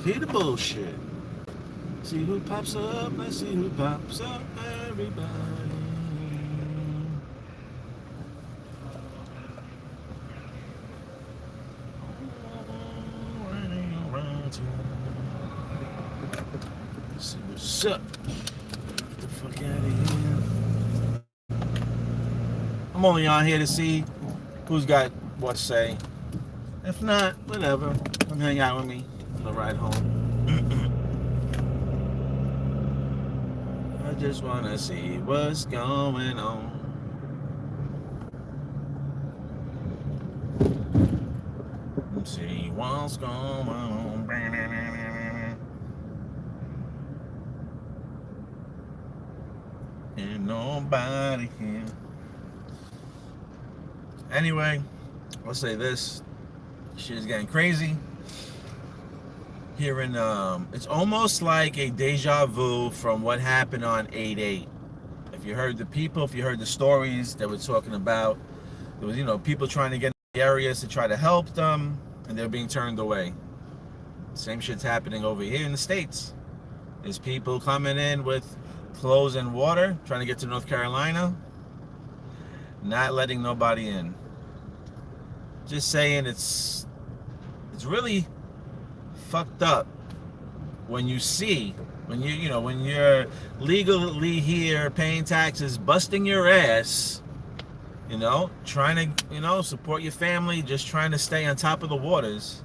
Hear the bullshit. See who pops up. Let's see who pops up. Everybody. See what's up. Get the fuck out of here. I'm only on here to see who's got what to say. If not, whatever. Come hang out with me on the ride home. I just wanna see what's going on. See what's going on. Ain't nobody here. Anyway, I'll say this. Shit is getting crazy. Here in, it's almost like a deja vu from what happened on 8/8. If you heard the people, if you heard the stories that we're talking about, there was, people trying to get in the areas to try to help them, and they're being turned away. Same shit's happening over here in the States. There's people coming in with clothes and water, trying to get to North Carolina, not letting nobody in. Just saying, it's really fucked up when you see, when you're legally here paying taxes, busting your ass, trying to, support your family, just trying to stay on top of the waters.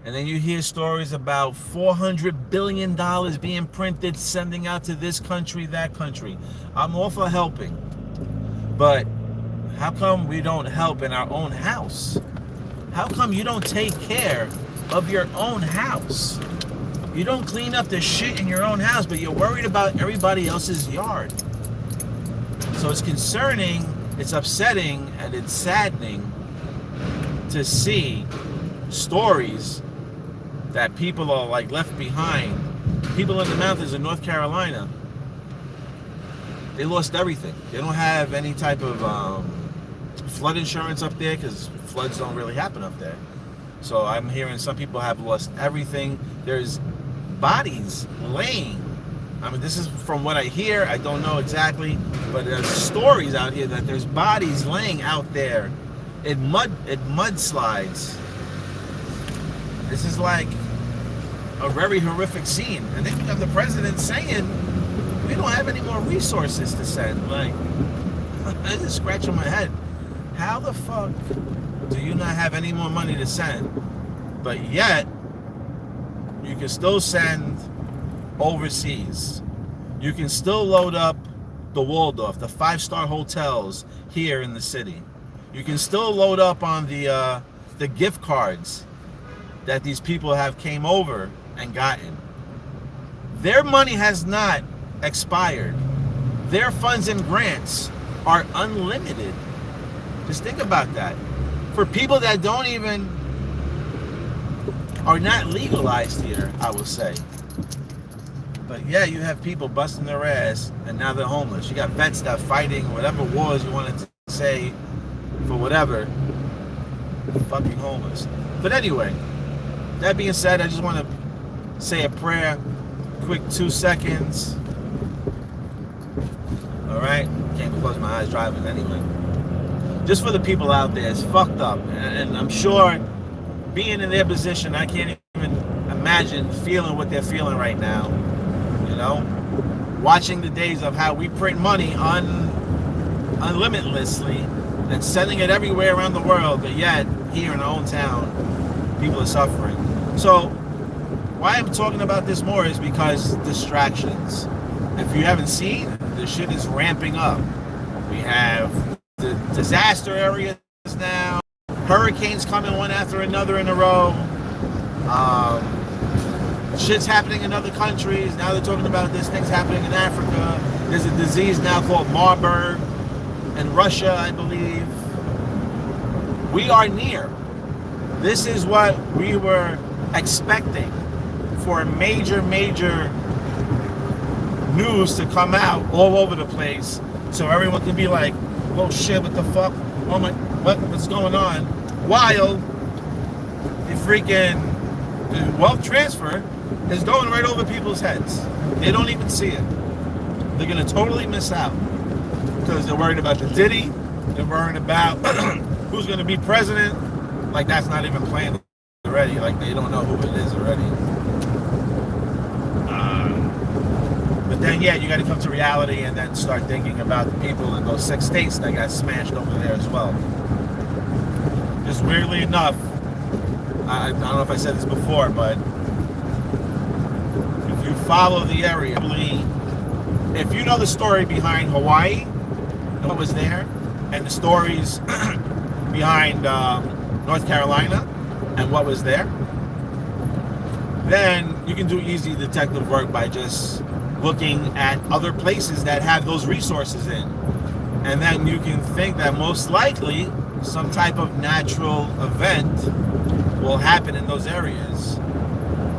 And then you hear stories about $400 billion being printed, sending out to this country, that country. I'm all for helping. But how come we don't help in our own house? How come you don't take care of your own house? You don't clean up the shit in your own house, but you're worried about everybody else's yard. So it's concerning, it's upsetting, and it's saddening to see stories that people are like left behind. People in the mountains in North Carolina, they lost everything. They don't have any type of flood insurance up there because floods don't really happen up there. So I'm hearing some people have lost everything. There's bodies laying. I mean, this is from what I hear. I don't know exactly, but there's stories out here that there's bodies laying out there in mudslides. This is like a very horrific scene. And then you have the president saying, we don't have any more resources to send. Like, I'm just scratching my head. How the fuck do you not have any more money to send? But yet, you can still send overseas. You can still load up the Waldorf, the 5-star hotels here in the city. You can still load up on the gift cards that these people have came over and gotten. Their money has not expired. Their funds and grants are unlimited. Just think about that. For people that don't even, are not legalized here, I will say. But yeah, you have people busting their ass and now they're homeless. You got vets that are fighting whatever wars you wanted to say for whatever. Fucking homeless. But anyway, that being said, I just want to say a prayer. Quick 2 seconds. Alright? Can't close my eyes driving anyway. Just for the people out there, it's fucked up. And I'm sure being in their position, I can't even imagine feeling what they're feeling right now. Watching the days of how we print money unlimitlessly and sending it everywhere around the world, but yet here in our own town, people are suffering. So why I'm talking about this more is because distractions. If you haven't seen, the shit is ramping up. We have the disaster areas now, hurricanes coming one after another in a row. Shit's happening in other countries. Now they're talking about this thing's happening in Africa. There's a disease now called Marburg in Russia, I believe. We are near. This is what we were expecting for major news to come out all over the place so everyone can be like, oh shit, what the fuck? Oh my, what's going on? While the freaking The wealth transfer is going right over people's heads. They don't even see it. They're going to totally miss out because they're worried about the Diddy. They're worried about who's going to be president. Like, that's not even planned already. Like, they don't know who it is already. But then, yeah, you got to come to reality and then start thinking about the people in those 6 states that got smashed over there as well. Just weirdly enough, I don't know if I said this before, but if you follow the area, if you know the story behind Hawaii, what was there, and the stories behind North Carolina and what was there, then you can do easy detective work by just looking at other places that have those resources in. And then you can think that most likely some type of natural event will happen in those areas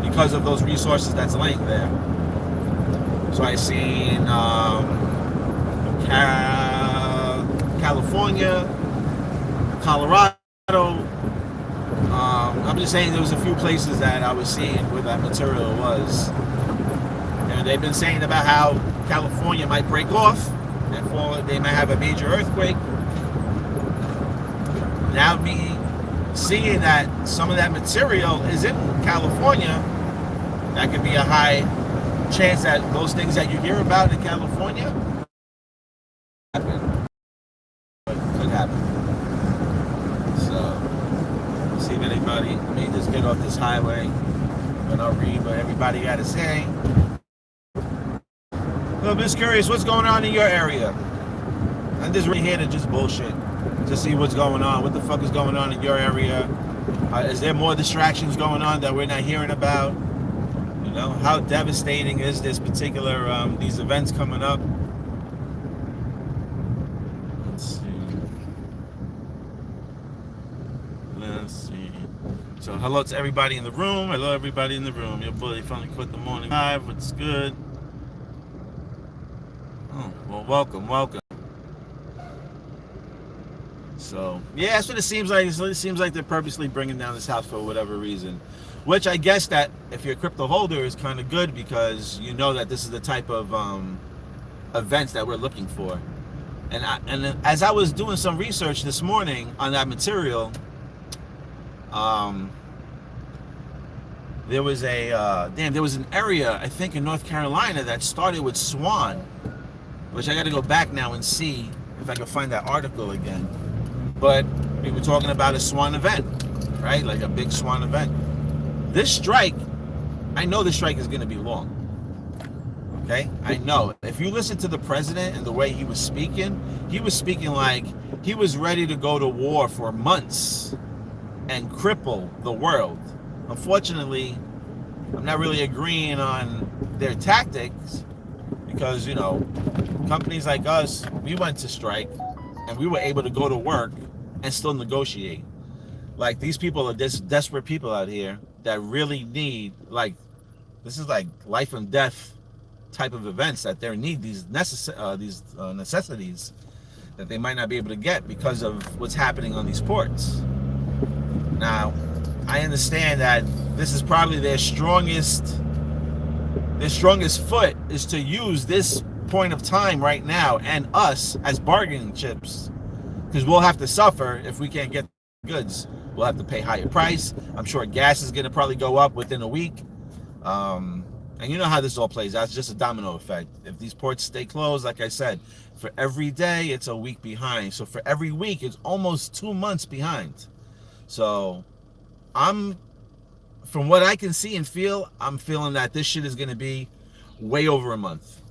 because of those resources that's laying there. So I seen California, Colorado. I'm just saying there was a few places that I was seeing where that material was. And they've been saying about how California might break off and they might have a major earthquake. Now me seeing that some of that material is in California, that could be a high chance that those things that you hear about in California happen. Could happen. So, see if anybody may just get off this highway and I'll read what everybody got to say. I'm just curious, what's going on in your area? I'm just really here to just bullshit, to see what's going on. What the fuck is going on in your area? Is there more distractions going on that we're not hearing about? You know, how devastating is this particular, these events coming up? Let's see. So hello to everybody in the room. Hello everybody in the room. Your bully finally quit the morning live. What's good? Oh, well, welcome. So, yeah, that's what it seems like. It seems like they're purposely bringing down this house for whatever reason. Which I guess that if you're a crypto holder is kind of good because you know that this is the type of events that we're looking for. And as I was doing some research this morning on that material, there was there was an area, I think in North Carolina, that started with swan, which I got to go back now and see if I can find that article again. But we were talking about a swan event, right? Like a big swan event. This strike, I know this strike is going to be long. Okay? I know. If you listen to the president and the way he was speaking like he was ready to go to war for months and cripple the world. Unfortunately, I'm not really agreeing on their tactics because, you know, companies like us, we went to strike and we were able to go to work and still negotiate. Like, these people are desperate people out here that really need, like, this is like life and death type of events that they need these necessities that they might not be able to get because of what's happening on these ports. Now, I understand that this is probably their strongest foot is to use this point of time right now and us as bargaining chips, because we'll have to suffer if we can't get goods. We'll have to pay higher price. I'm sure gas is going to probably go up within a week. And you know how this all plays out. It's just a domino effect. If these ports stay closed, like I said, for every day, it's a week behind. So for every week, it's almost 2 months behind. So from what I can see and feel, I'm feeling that this shit is going to be way over a month.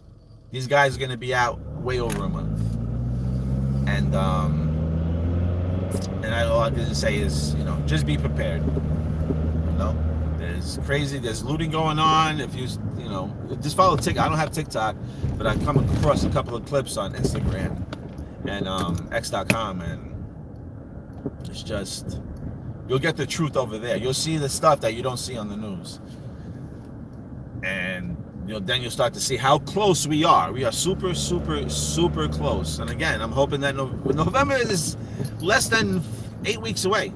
These guys are going to be out way over a month. And all I can say is, you know, just be prepared. You know, there's looting going on. If you know, just follow TikTok. I don't have TikTok, but I come across a couple of clips on Instagram and x.com, and it's just, you'll get the truth over there. You'll see the stuff that you don't see on the news. And then you'll start to see how close we are. We are super, super, super close. And again, I'm hoping that November is less than 8 weeks away.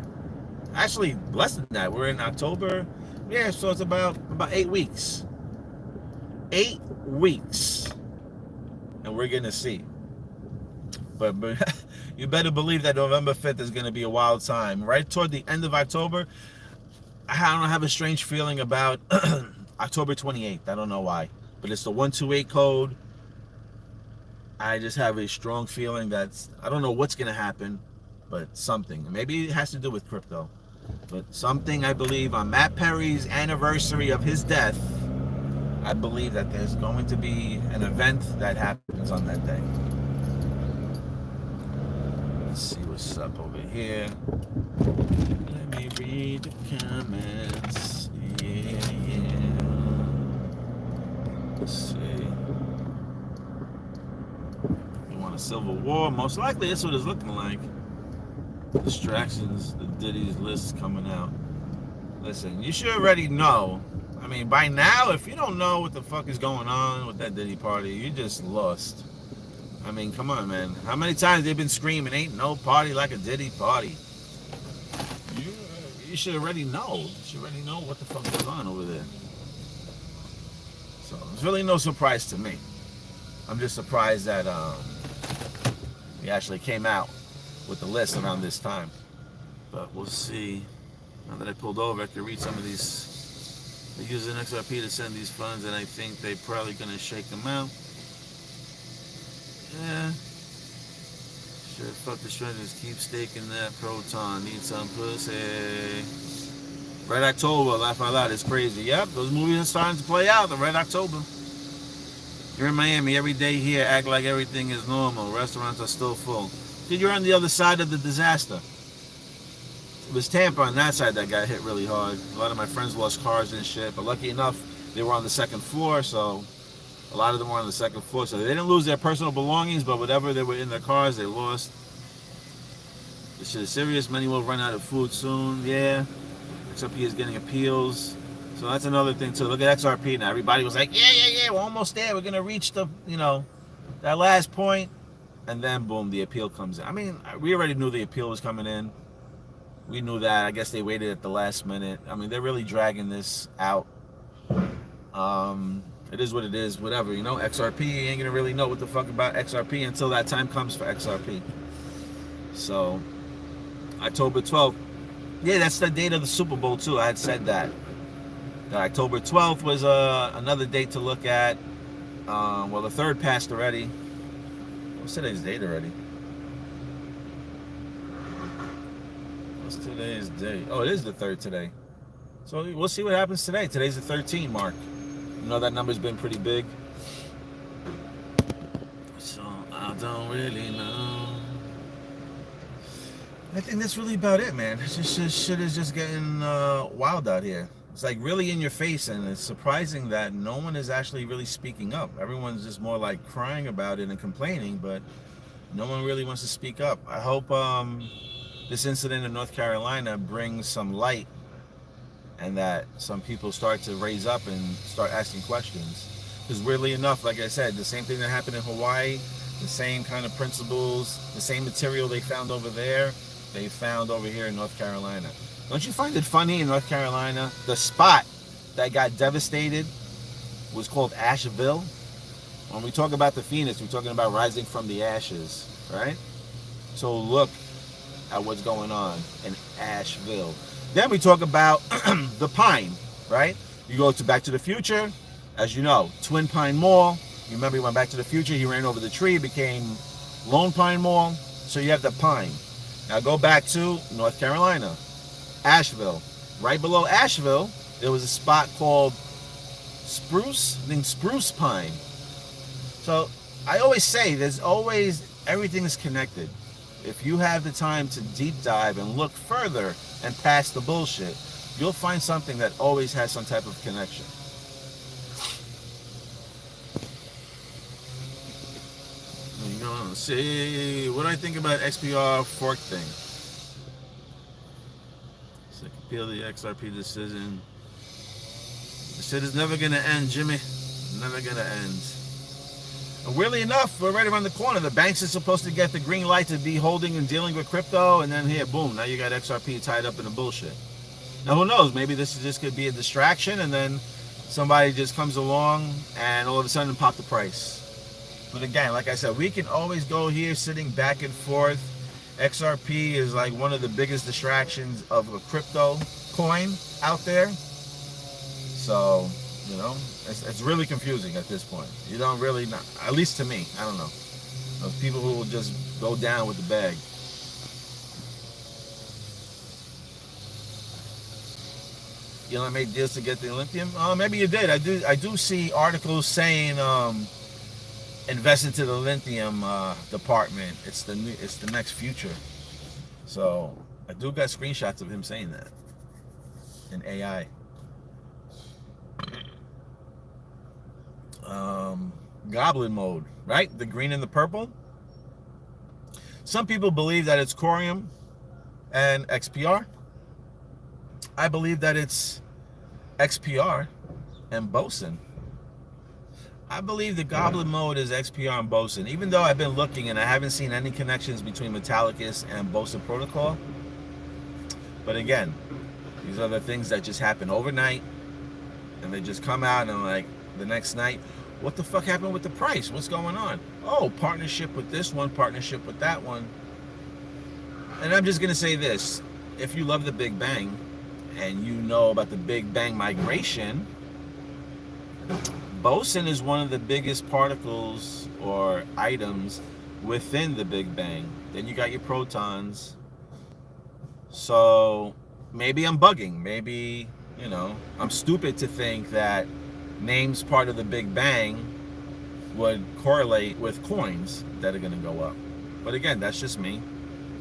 Actually, less than that. We're in October. Yeah, so it's about 8 weeks. 8 weeks. And we're going to see. But you better believe that November 5th is going to be a wild time. Right toward the end of October, I don't have a strange feeling about October 28th. I don't know why. But it's the 128 code. I just have a strong feeling that I don't know what's going to happen, but something. Maybe it has to do with crypto. But something, I believe, on Matt Perry's anniversary of his death, I believe that there's going to be an event that happens on that day. Let's see what's up over here. Let me read the comments. Yeah. Let's see. You want a civil war? Most likely that's what it's looking like. Distractions, the Diddy's list coming out. Listen, you should already know. I mean, by now, if you don't know what the fuck is going on with that Diddy party, you just lost. I mean, come on, man. How many times they've been screaming, ain't no party like a Diddy party? You should already know. You should already know what the fuck goes on over there. So, it's really no surprise to me. I'm just surprised that he actually came out with the list around this time. But we'll see. Now that I pulled over, I can read some of these. They're using XRP to send these funds, and I think they're probably going to shake them out. Yeah. Sure, fuck the strangers. Keep staking that proton. Need some pussy. Red October, laugh out loud. It's crazy. Yep, those movies are starting to play out. The Red October. You're in Miami every day here. Act like everything is normal. Restaurants are still full. Dude, you're on the other side of the disaster. It was Tampa on that side that got hit really hard. A lot of my friends lost cars and shit, but lucky enough, they were on the second floor, so a lot of them were on the second floor, so they didn't lose their personal belongings, but whatever they were in their cars, they lost. This shit is serious. Many will run out of food soon. Yeah. XRP is getting appeals. So that's another thing, too. Look at XRP now. Everybody was like, yeah, we're almost there. We're going to reach the, that last point. And then, boom, the appeal comes in. I mean, we already knew the appeal was coming in. We knew that. I guess they waited at the last minute. I mean, they're really dragging this out. It is what it is. Whatever, XRP, you ain't going to really know what the fuck about XRP until that time comes for XRP. So, October 12th. Yeah, that's the date of the Super Bowl, too. I had said that. October 12th was another date to look at. Well, the third passed already. What's today's date already? What's today's date? Oh, it is the 3rd today. So we'll see what happens today. Today's the 13 mark. That number's been pretty big. So I don't really know. I think that's really about it, man. It's just shit is just getting wild out here. It's like really in your face, and it's surprising that no one is actually really speaking up. Everyone's just more like crying about it and complaining, but no one really wants to speak up. I hope this incident in North Carolina brings some light, and that some people start to raise up and start asking questions. Because weirdly enough, like I said, the same thing that happened in Hawaii, the same kind of principles, the same material they found over there, they found over here in North Carolina. Don't you find it funny in North Carolina? The spot that got devastated was called Asheville. When we talk about the Phoenix, we're talking about rising from the ashes, right? So look at what's going on in Asheville. Then we talk about the Pine, right? You go to Back to the Future, as you know, Twin Pine Mall. You remember he went Back to the Future, he ran over the tree, it became Lone Pine Mall. So you have the Pine. Now go back to North Carolina, Asheville. Right below Asheville, there was a spot called Spruce Pine. So I always say everything is connected. If you have the time to deep dive and look further and past the bullshit, you'll find something that always has some type of connection. You're gonna see what do I think about XPR fork thing? So I can appeal the XRP decision. The shit is never gonna end, Jimmy. Never gonna end. And weirdly enough, we're right around the corner. The banks are supposed to get the green light to be holding and dealing with crypto, and then here, boom, now you got XRP tied up in the bullshit. Now who knows? Maybe this could be a distraction, and then somebody just comes along and all of a sudden pop the price. But again, like I said, we can always go here sitting back and forth. XRP is like one of the biggest distractions of a crypto coin out there. So, you know, it's really confusing at this point. You don't really know, at least to me, I don't know. Those people who will just go down with the bag. You know, I made deals to get the lithium. Maybe you did. I do see articles saying invest into the lithium department. It's the next future. So I do got screenshots of him saying that in AI. Goblin mode, right? The green and the purple. Some people believe that it's Corium and XPR. I believe that it's XPR and Boson. I believe the Goblin mode is XPR and Boson, even though I've been looking and I haven't seen any connections between Metallicus and Boson Protocol. But again, these are the things that just happen overnight, and they just come out and like the next night, what the fuck happened with the price? What's going on? Oh, partnership with this one, partnership with that one. And I'm just gonna say this: if you love the Big Bang and you know about the Big Bang migration, boson is one of the biggest particles or items within the Big Bang. Then you got your protons. So maybe I'm bugging. Maybe, you know, I'm stupid to think that names part of the Big Bang would correlate with coins that are going to go up. But again, that's just me.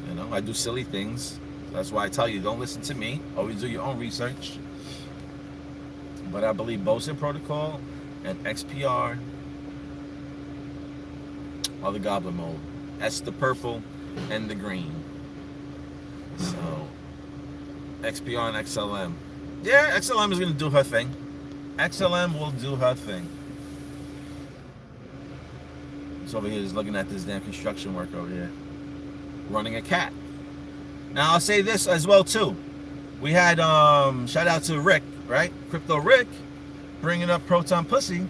You know, I do silly things. That's why I tell you, don't listen to me. Always do your own research. But I believe Boson Protocol and XPR are the Goblin mode. That's the purple and the green. So XPR and XLM. Yeah, XLM is going to do her thing. XLM will do her thing. It's over here just looking at this damn construction work over here. Running a cat. Now I'll say this as well too. We had shout out to Rick, right? Crypto Rick, bringing up Proton Pussy.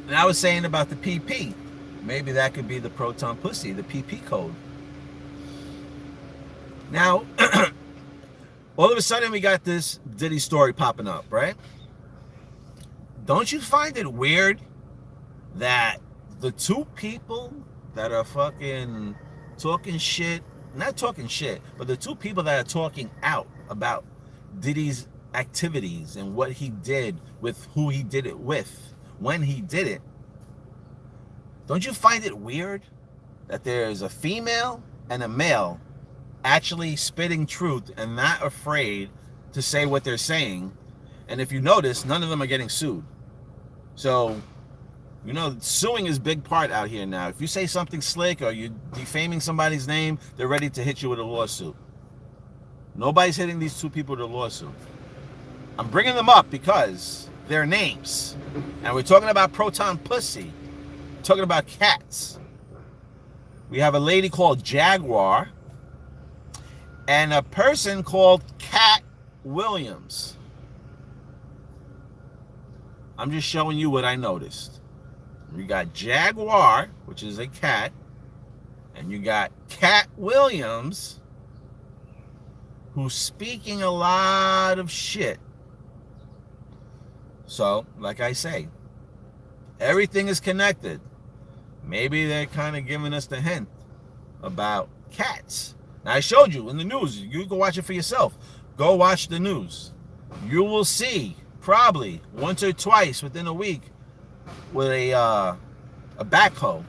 And I was saying about the PP. Maybe that could be the Proton Pussy, the PP code. Now, all of a sudden we got this Diddy story popping up, right? Don't you find it weird that the two people that are fucking talking shit, not talking shit, but the two people that are talking out about Diddy's activities and what he did with who he did it with, when he did it, don't you find it weird that there's a female and a male actually spitting truth and not afraid to say what they're saying? And if you notice, none of them are getting sued. So, you know, suing is a big part out here now. If you say something slick or you're defaming somebody's name, they're ready to hit you with a lawsuit. Nobody's hitting these two people with a lawsuit. I'm bringing them up because they're names. And we're talking about Proton Pussy. We're talking about cats. We have a lady called Jaguar and a person called Cat Williams. I'm just showing you what I noticed. You got Jaguar, which is a cat, and you got Cat Williams, who's speaking a lot of shit. So, like I say, everything is connected. Maybe they're kind of giving us the hint about cats. Now, I showed you in the news. You can watch it for yourself. Go watch the news. You will see probably once or twice within a week with a backhoe,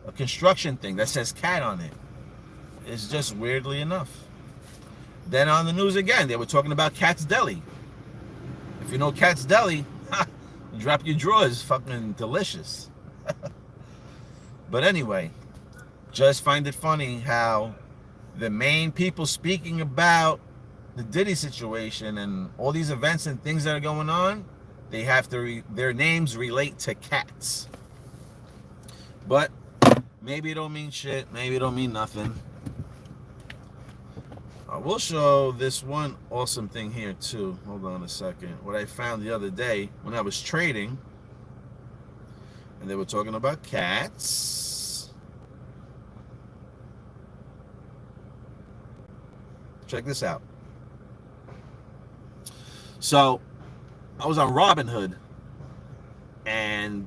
a construction thing that says cat on it. It's just weirdly enough. Then on the news again, they were talking about Cat's Deli. If you know Cat's Deli, drop your drawers, fucking delicious. But anyway, just find it funny how the main people speaking about the Diddy situation and all these events and things that are going on, they have to their names relate to cats. But maybe it don't mean shit. Maybe it don't mean nothing. I will show this one awesome thing here too. Hold on a second. What I found the other day when I was trading, and they were talking about cats. Check this out. So I was on Robinhood, and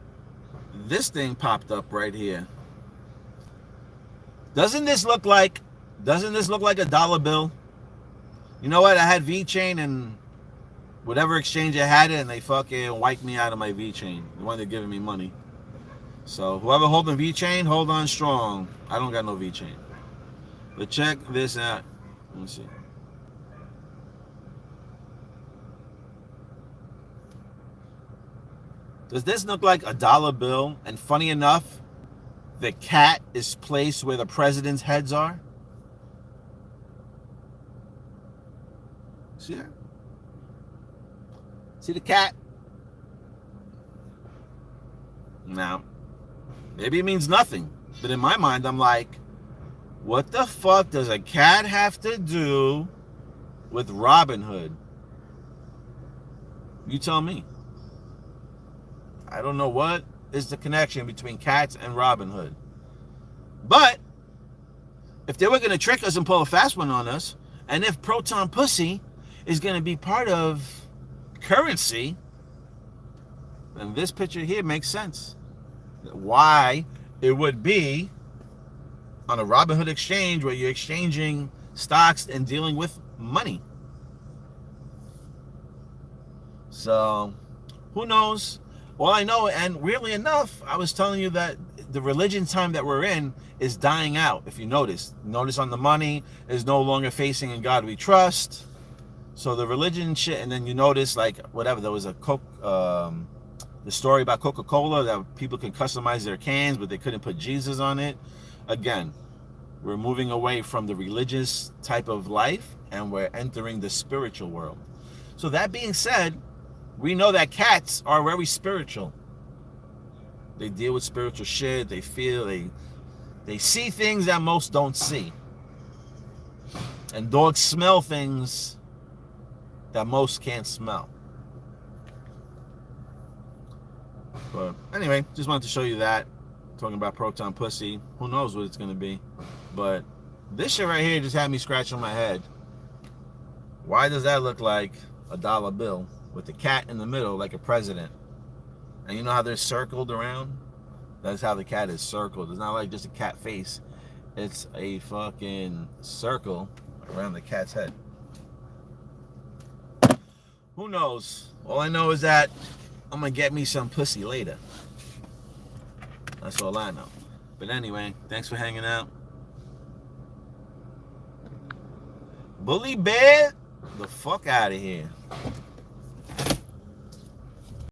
this thing popped up right here. Doesn't this look like a dollar bill? You know what? I had VeChain, and whatever exchange I had it, and they fucking wiped me out of my VeChain. The one they're giving me money. So whoever holding VeChain, hold on strong. I don't got no VeChain. But check this out. Let me see. Does this look like a dollar bill? And funny enough, the cat is placed where the president's heads are. See that? See the cat? Now, maybe it means nothing. But in my mind, I'm like, what the fuck does a cat have to do with Robinhood? You tell me. I don't know what is the connection between cats and Robinhood. But if they were going to trick us and pull a fast one on us, and if Proton Pussy is going to be part of currency, then this picture here makes sense. Why it would be on a Robinhood exchange where you're exchanging stocks and dealing with money. So, who knows? All I know, and weirdly enough, I was telling you that the religion time that we're in is dying out. If you notice on the money is no longer facing in God we trust. So the religion shit, and then you notice like whatever, there was a the story about Coca-Cola that people can customize their cans, but they couldn't put Jesus on it. Again, we're moving away from the religious type of life, and we're entering the spiritual world. So that being said, we know that cats are very spiritual. They deal with spiritual shit. They feel, they see things that most don't see. And dogs smell things that most can't smell. But anyway, just wanted to show you that. Talking about Proton Pussy. Who knows what it's going to be. But this shit right here just had me scratching my head. Why does that look like a dollar bill with the cat in the middle like a president? And you know how they're circled around? That's how the cat is circled. It's not like just a cat face. It's a fucking circle around the cat's head. Who knows? All I know is that I'm going to get me some pussy later. That's all I know. But anyway, thanks for hanging out. Bully bear, the fuck out of here.